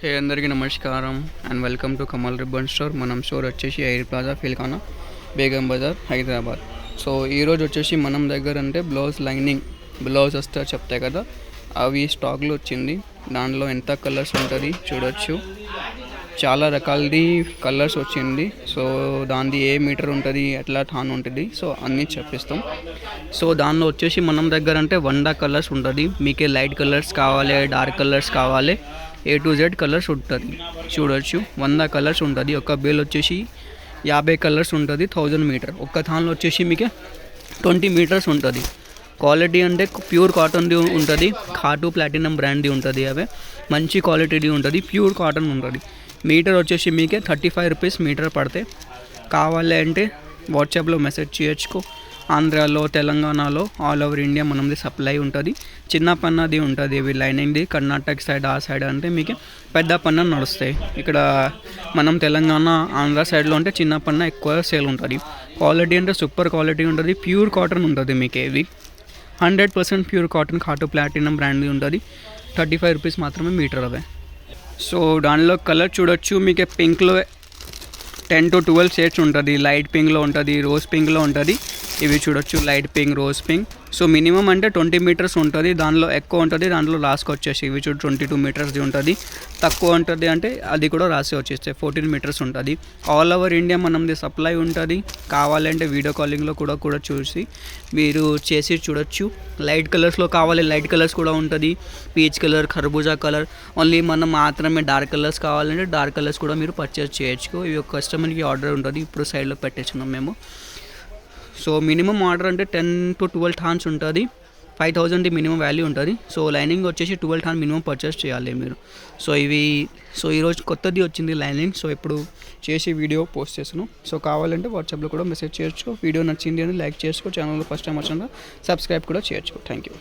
హే అందరికీ నమస్కారం and welcome to Kamal ribbon store. మనం స్టోర్ వచ్చేసి air plaza Filkhana Begum Bazaar Hyderabad. So ఈరోజు వచ్చేసి మనం దగ్గర అంటే బ్లౌజ్ లైనింగ్ బ్లౌజ్ వస్తే చెప్తాయి కదా, అవి స్టాక్లో వచ్చింది. దానిలో ఎంత కలర్స్ ఉంటుంది చూడొచ్చు, చాలా రకాలది కలర్స్ వచ్చింది. సో దానిది ఏ మీటర్ ఉంటుంది, ఎట్లా టాన్ ఉంటుంది, సో అన్నీ చెప్పిస్తాం. సో దానిలో వచ్చేసి మనం దగ్గర అంటే 100 కలర్స్ ఉంటుంది. మీకే లైట్ కలర్స్ కావాలి, డార్క్ కలర్స్ కావాలి, A to Z కలర్స్ ఉంటుంది. చూడొచ్చు 100 కలర్స్ ఉంటుంది. ఒక బేల్ వచ్చేసి 50 కలర్స్ ఉంటుంది. 1000 మీటర్. ఒక్క థాన్లో వచ్చేసి మీకు 20 మీటర్స్ ఉంటుంది. క్వాలిటీ అంటే ప్యూర్ కాటన్ది ఉంటుంది. ఖాటు ప్లాటినం బ్రాండ్ది ఉంటుంది. అవే మంచి క్వాలిటీది ఉంటుంది, ప్యూర్ కాటన్ ఉంటుంది. మీటర్ వచ్చేసి మీకే 35 రూపీస్ మీటర్ పడితే. కావాలి అంటే వాట్సాప్లో మెసేజ్ చేయొచ్చు. ఆంధ్రాలో, తెలంగాణలో, ఆల్ ఓవర్ ఇండియా మనది సప్లై ఉంటుంది. చిన్న పన్నది ఉంటుంది, ఇవి లైనింగ్ది. కర్ణాటక సైడ్ ఆ సైడ్ అంటే మీకు పెద్ద పన్న నడుస్తాయి. ఇక్కడ మనం తెలంగాణ, ఆంధ్ర సైడ్లో అంటే చిన్న పన్న ఎక్కువ సేల్ ఉంటుంది. క్వాలిటీ అంటే సూపర్ క్వాలిటీ ఉంటుంది, ప్యూర్ కాటన్ ఉంటుంది. మీకు ఇవి 100% ప్యూర్ కాటన్ ఖాటు ప్లాటినం బ్రాండ్ది ఉంటుంది. 35 రూపీస్ మాత్రమే మీటర్ అవే. సో దానిలో కలర్ చూడొచ్చు, మీకు పింక్లో 10 to 12 షేడ్స్ ఉంటుంది. లైట్ పింక్లో ఉంటుంది, రోజ్ పింక్లో ఉంటుంది. ఇవి చూడొచ్చు, light pink, rose pink. So minimum అంటే 20 మీటర్స్ ఉంటుంది. దానిలో ఎక్కువ ఉంటుంది, దాంట్లో లాస్ట్కి వచ్చేసి ఇవి చూడు 22 మీటర్స్ది ఉంటుంది. తక్కువ ఉంటుంది అంటే అది కూడా రాసి వచ్చేస్తే 14 మీటర్స్ ఉంటుంది. ఆల్ ఓవర్ ఇండియా మనది సప్లై ఉంటుంది. కావాలంటే వీడియో కాలింగ్లో కూడా చూసి మీరు చేసి చూడొచ్చు. లైట్ కలర్స్లో కావాలి, లైట్ కలర్స్ కూడా ఉంటుంది. పీచ్ కలర్, ఖర్బూజా కలర్. ఓన్లీ మనం మాత్రమే డార్క్ కలర్స్ కావాలంటే డార్క్ కలర్స్ కూడా మీరు పర్చేస్ చేయొచ్చు. ఇవి ఒక కస్టమర్కి ఆర్డర్ ఉంటుంది, ఇప్పుడు సైడ్లో పెట్టేస్తున్నాం మేము. సో మినిమం ఆర్డర్ అంటే 10 to 12 టాన్స్ ఉంటుంది. 5000 మినిమం వాల్యూ ఉంటుంది. సో లైనింగ్ వచ్చేసి 12 టాన్ మినిమం పర్చేస్ చేయాలి మీరు. సో ఇవి ఈరోజు కొత్తది వచ్చింది లైనింగ్. సో ఇప్పుడు చేసి వీడియో పోస్ట్ చేస్తున్నాం. సో కావాలంటే వాట్సాప్లో కూడా మెసేజ్ చేయొచ్చు. వీడియో నచ్చింది అని లైక్ చేసుకో, ఛానల్లో ఫస్ట్ టైం వచ్చిన సబ్స్క్రైబ్ కూడా చేయొచ్చు. Thank you.